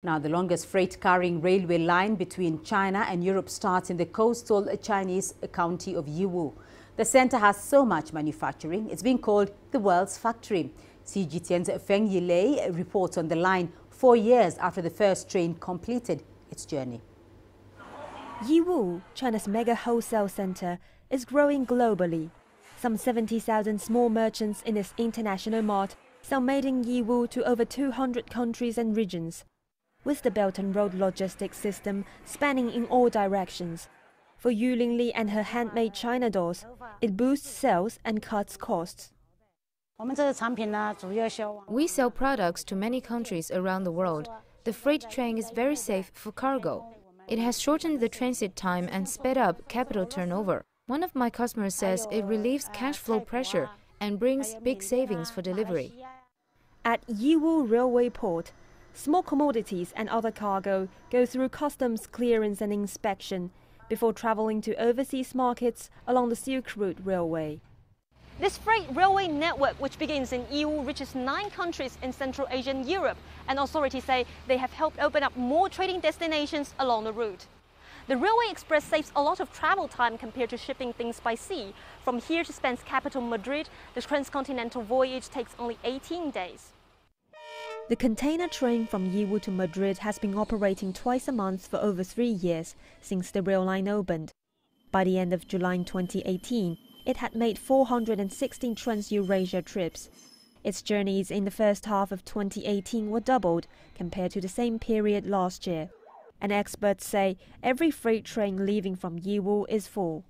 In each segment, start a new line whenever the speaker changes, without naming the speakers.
Now, the longest freight carrying railway line between China and Europe starts in the coastal Chinese county of Yiwu. The center has so much manufacturing, it's being called the world's factory. CGTN's Feng Yilei reports on the line 4 years after the first train completed its journey.
Yiwu, China's mega wholesale center, is growing globally. Some 70,000 small merchants in its international mart sell made in Yiwu to over 200 countries and regions. With the Belt and Road logistics system spanning in all directions, for Yilei and her handmade China dolls, it boosts sales and cuts costs.
We sell products to many countries around the world. The freight train is very safe for cargo. It has shortened the transit time and sped up capital turnover. One of my customers says it relieves cash flow pressure and brings big savings for delivery.
At Yiwu Railway Port, small commodities and other cargo go through customs clearance and inspection before traveling to overseas markets along the Silk Route Railway.
This freight railway network, which begins in Yiwu, reaches 9 countries in Central Asia and Europe, and authorities say they have helped open up more trading destinations along the route. The Railway Express saves a lot of travel time compared to shipping things by sea. From here to Spain's capital, Madrid, the transcontinental voyage takes only 18 days.
The container train from Yiwu to Madrid has been operating twice a month for over 3 years since the rail line opened. By the end of July 2018, it had made 416 Trans-Eurasia trips. Its journeys in the first half of 2018 were doubled compared to the same period last year. And experts say every freight train leaving from Yiwu is full.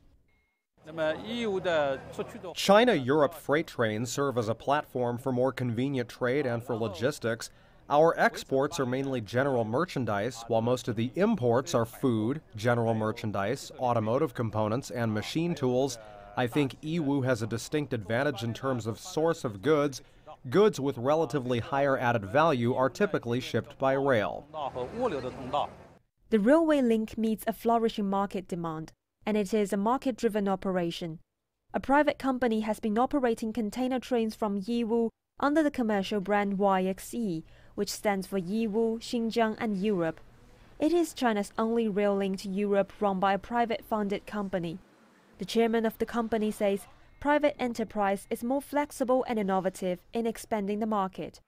China-Europe freight trains serve as a platform for more convenient trade and for logistics. Our exports are mainly general merchandise, while most of the imports are food, general merchandise, automotive components, and machine tools. I think Yiwu has a distinct advantage in terms of source of goods. Goods with relatively higher added value are typically shipped by rail.
The railway link meets a flourishing market demand, and it is a market-driven operation. A private company has been operating container trains from Yiwu under the commercial brand YXE, which stands for Yiwu, Xinjiang and Europe. It is China's only rail link to Europe run by a private-funded company. The chairman of the company says private enterprise is more flexible and innovative in expanding the market.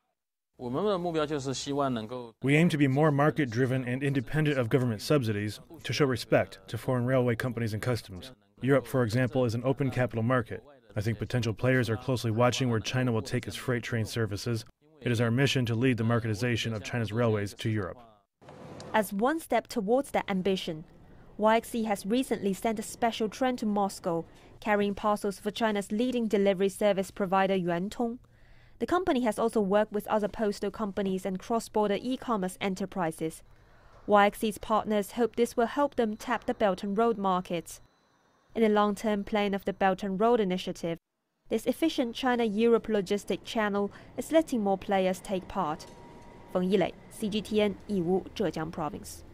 We aim to be more market-driven and independent of government subsidies to show respect to foreign railway companies and customs. Europe, for example, is an open capital market. I think potential players are closely watching where China will take its freight train services. It is our mission to lead the marketization of China's railways to Europe.
As one step towards that ambition, YXE has recently sent a special train to Moscow, carrying parcels for China's leading delivery service provider Yuantong. The company has also worked with other postal companies and cross-border e-commerce enterprises. YXE's partners hope this will help them tap the Belt and Road markets. In the long-term plan of the Belt and Road initiative, this efficient China-Europe logistic channel is letting more players take part. Feng, Yilei, CGTN, Yiwu, Zhejiang Province.